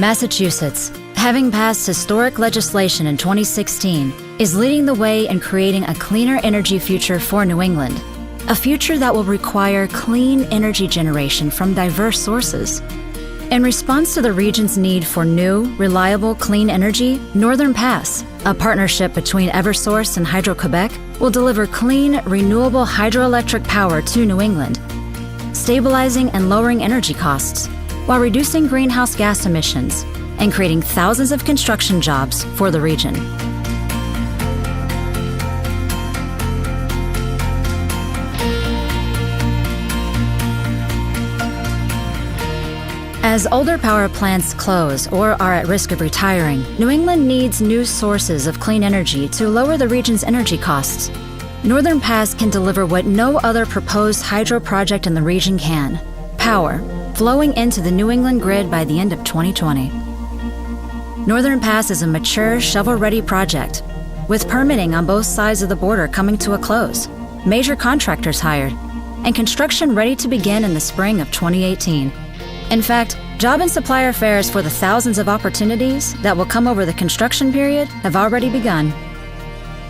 Massachusetts, having passed historic legislation in 2016, is leading the way in creating a cleaner energy future for New England, a future that will require clean energy generation from diverse sources. In response to the region's need for new, reliable, clean energy, Northern Pass, a partnership between Eversource and Hydro-Quebec, will deliver clean, renewable hydroelectric power to New England, stabilizing and lowering energy costs while reducing greenhouse gas emissions and creating thousands of construction jobs for the region. As older power plants close or are at risk of retiring, New England needs new sources of clean energy to lower the region's energy costs. Northern Pass can deliver what no other proposed hydro project in the region can: power flowing into the New England grid by the end of 2020. Northern Pass is a mature, shovel-ready project, with permitting on both sides of the border coming to a close, major contractors hired, and construction ready to begin in the spring of 2018. In fact, job and supplier fairs for the thousands of opportunities that will come over the construction period have already begun.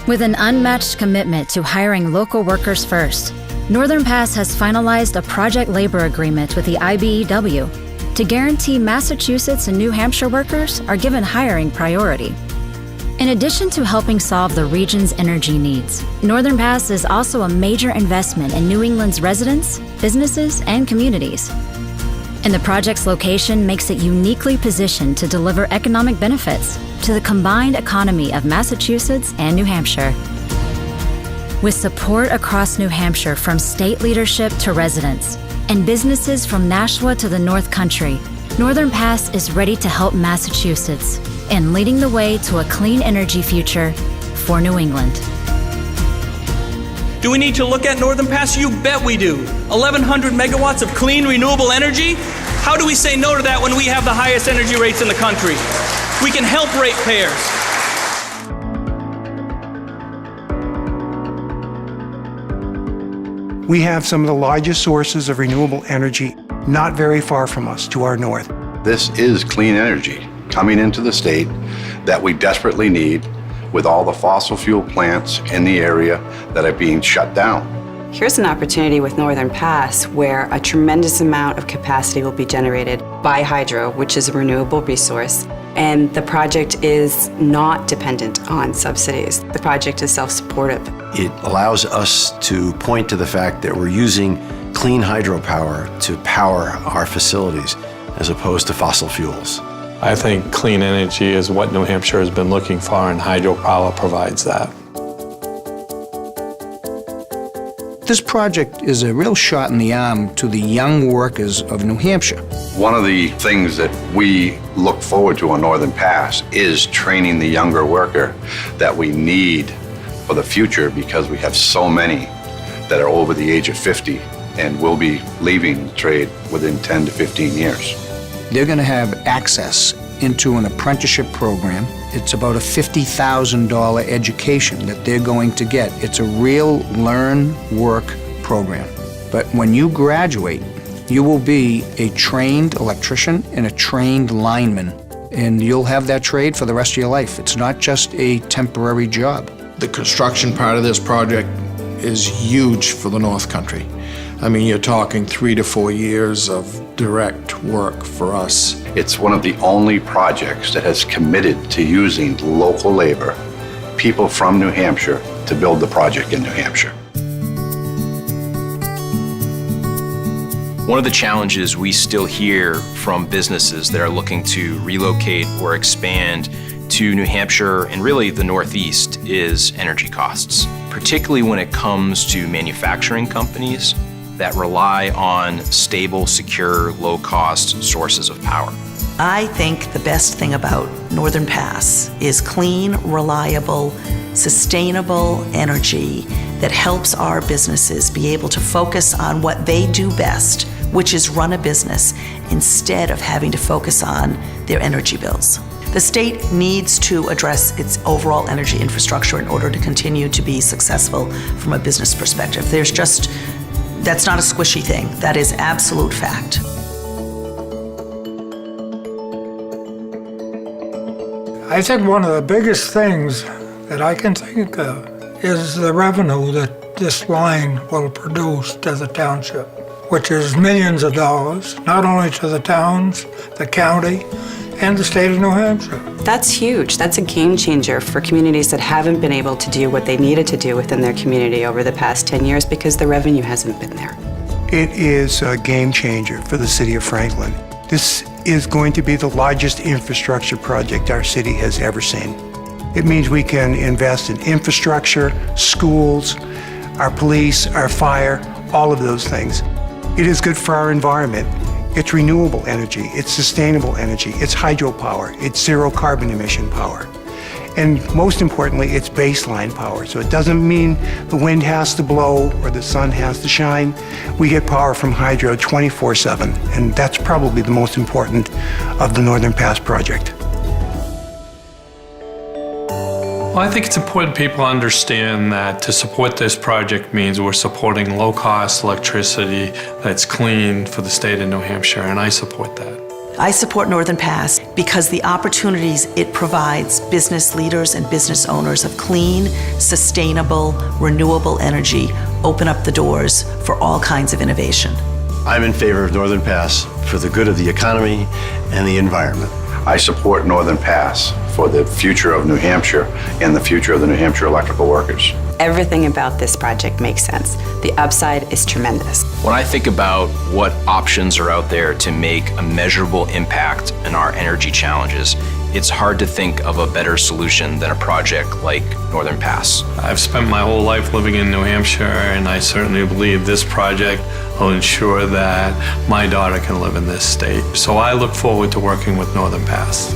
With an unmatched commitment to hiring local workers first, Northern Pass has finalized a project labor agreement with the IBEW to guarantee Massachusetts and New Hampshire workers are given hiring priority. In addition to helping solve the region's energy needs, Northern Pass is also a major investment in New England's residents, businesses, and communities. And the project's location makes it uniquely positioned to deliver economic benefits to the combined economy of Massachusetts and New Hampshire. With support across New Hampshire from state leadership to residents and businesses from Nashua to the North Country, Northern Pass is ready to help Massachusetts in leading the way to a clean energy future for New England. Do we need to look at Northern Pass? You bet we do. 1,100 megawatts of clean, renewable energy? How do we say no to that when we have the highest energy rates in the country? We can help ratepayers. We have some of the largest sources of renewable energy not very far from us to our north. This is clean energy coming into the state that we desperately need, with all the fossil fuel plants in the area that are being shut down. Here's an opportunity with Northern Pass where a tremendous amount of capacity will be generated by hydro, which is a renewable resource, and the project is not dependent on subsidies. The project is self-supportive. It allows us to point to the fact that we're using clean hydropower to power our facilities as opposed to fossil fuels. I think clean energy is what New Hampshire has been looking for, and hydropower provides that. This project is a real shot in the arm to the young workers of New Hampshire. One of the things that we look forward to on Northern Pass is training the younger worker that we need for the future, because we have so many that are over the age of 50 and will be leaving the trade within 10 to 15 years. They're going to have access into an apprenticeship program. It's about a $50,000 education that they're going to get. It's a real learn, work program. But when you graduate, you will be a trained electrician and a trained lineman, and you'll have that trade for the rest of your life. It's not just a temporary job. The construction part of this project is huge for the North Country. I mean, you're talking 3 to 4 years of direct work for us. It's one of the only projects that has committed to using local labor, people from New Hampshire, to build the project in New Hampshire. One of the challenges we still hear from businesses that are looking to relocate or expand to New Hampshire and really the Northeast is energy costs, particularly when it comes to manufacturing companies that rely on stable, secure, low-cost sources of power. I think the best thing about Northern Pass is clean, reliable, sustainable energy that helps our businesses be able to focus on what they do best, which is run a business, instead of having to focus on their energy bills. The state needs to address its overall energy infrastructure in order to continue to be successful from a business perspective. That's not a squishy thing. That is absolute fact. I think one of the biggest things that I can think of is the revenue that this line will produce to the township, which is millions of dollars, not only to the towns, the county, and the state of New Hampshire. That's huge. That's a game changer for communities that haven't been able to do what they needed to do within their community over the past 10 years because the revenue hasn't been there. It is a game changer for the city of Franklin. This is going to be the largest infrastructure project our city has ever seen. It means we can invest in infrastructure, schools, our police, our fire, all of those things. It is good for our environment. It's renewable energy, it's sustainable energy, it's hydropower, it's zero carbon emission power. And most importantly, it's baseline power. So it doesn't mean the wind has to blow or the sun has to shine. We get power from hydro 24/7, and that's probably the most important of the Northern Pass project. Well, I think it's important people understand that to support this project means we're supporting low-cost electricity that's clean for the state of New Hampshire, and I support that. I support Northern Pass because the opportunities it provides business leaders and business owners of clean, sustainable, renewable energy open up the doors for all kinds of innovation. I'm in favor of Northern Pass for the good of the economy and the environment. I support Northern Pass for the future of New Hampshire and the future of the New Hampshire electrical workers. Everything about this project makes sense. The upside is tremendous. When I think about what options are out there to make a measurable impact in our energy challenges, it's hard to think of a better solution than a project like Northern Pass. I've spent my whole life living in New Hampshire, and I certainly believe this project will ensure that my daughter can live in this state. So I look forward to working with Northern Pass.